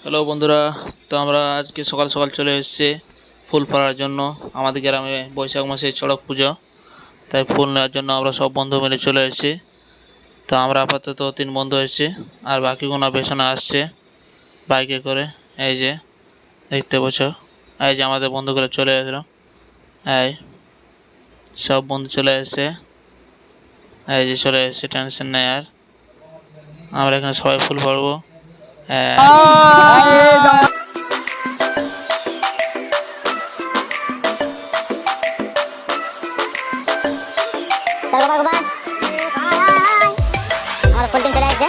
Hello বন্ধুরা, তো আমরা আজকে সকাল সকাল চলে এসেছি ফুল পাড়ার জন্য। আমাদের গ্রামে বৈশাখ মাসে চড়ক পুজো, তাই ফুল নেওয়ার জন্য আমরা সব বন্ধু মিলে চলে এসেছি। তো আমরা আপাতত 3 বন্ধু এসেছি, আর বাকিগুলো পেছনে আসছে বাইকে করে। এই যে দেখতে পাচ্ছ, এই যে আমাদের বন্ধুগুলো চলে এসেছিল, এই সব বন্ধু চলে এসেছে, এই যে চলে এসেছে, টেনশন নেই। আর আমরা এখানে সবাই ফুল পাড়বো। আমার ফুল টিম চলে আসছে।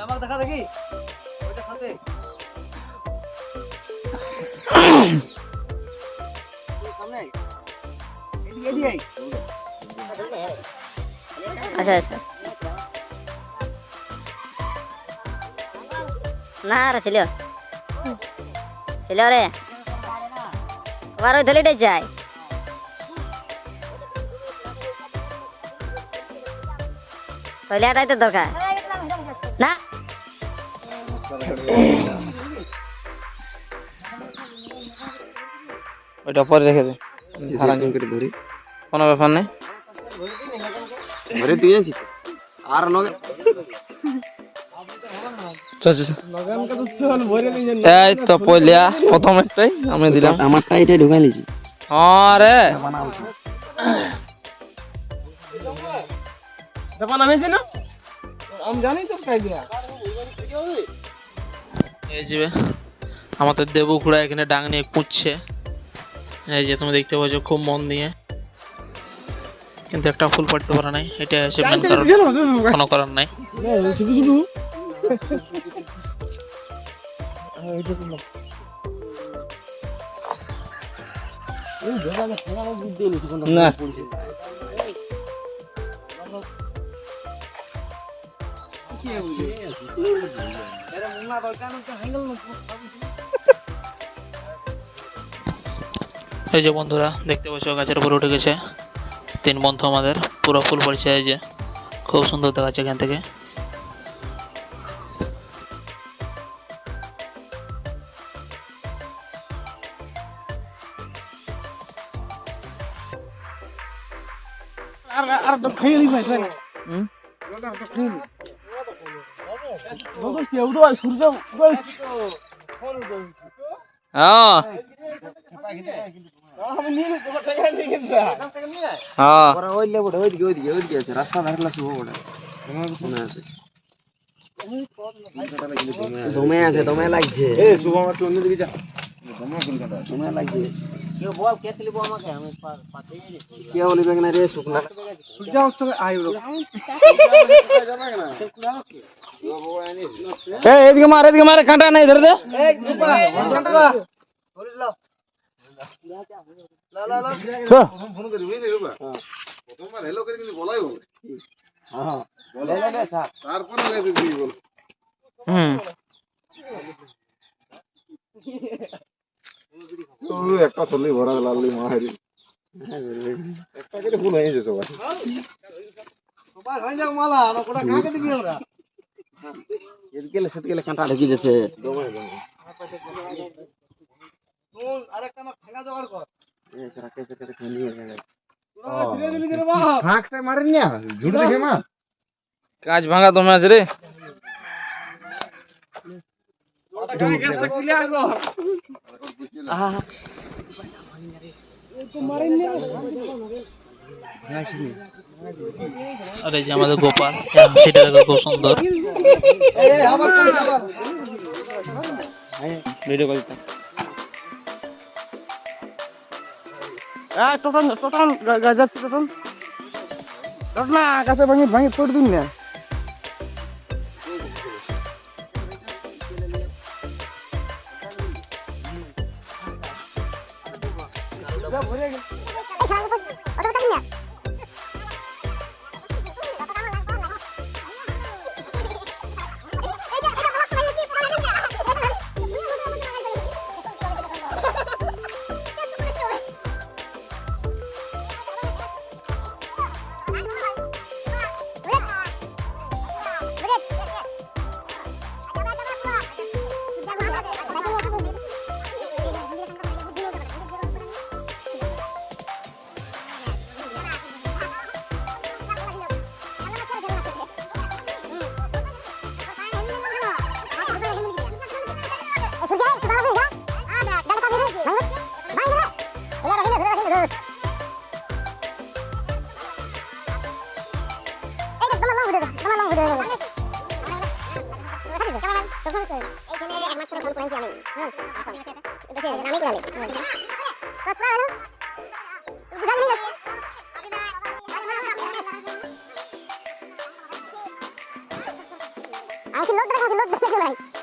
আমার দেখা দেখি ওইটা সাথে সামনে এদিকে আচ্ছা আচ্ছা না রে ছিল রে আবার ওই ধলিটাই যায় ধলিয়াটাই তো দরকার না। ওইটা পরে রেখে দে, ধরি কোনো ব্যাপার নেই। ধরে দিয়ে যাচ্ছি আর নগে এই তো পয়লা প্রথম একটাই আমি দিলাম, আমারটা এটাই ঢুকাই নিয়েছি। আরে এই যে আমাদের দেবু খুড়া এখানে ডাং নিয়ে কুঁচছে। এই যে তুমি দেখতে পাচ্ছ খুব মন দিয়ে, কিন্তু একটা ফুল পাড়তে পারে নাই। এটা হচ্ছে মেন কারণ, কোনো কারণ নাই। না এই যে বন্ধুরা দেখতে পাচ্ছ গাছের উপরে উঠে গেছে 3 বন্ধু আমাদের, পুরো ফুল পড়ছে। এই যে খুব সুন্দর দেখাচ্ছে এখান থেকে। আর তো খেয়ে দিই ভাই সূর্য হ্যাঁ হ্যাঁ ওইদিকে আছে রাস্তা ধারে শুভ বড় আছে দমে আছে দমে লাগছে এ শুভ আমার অন্য দিকে যা দমে লাগছে কে বলিবে না রে শুকনা এদিকে মারে কাঁটা নাই ধরে দে একটা চল্লি ভরা লাল্লি মাহারি একটা কেটে ফুল হয়ে যেত গেলে কাঁটা ঢেকে যাচ্ছে কাজ ভাঙা তোমার আছে রে আর এই যে আমাদের গোপাল সেটা দেখো খুব সুন্দর ভিডিও কল গাছে ভাঙি পড়ে দিন না আমি লোড দেখো লোড দেখে চলে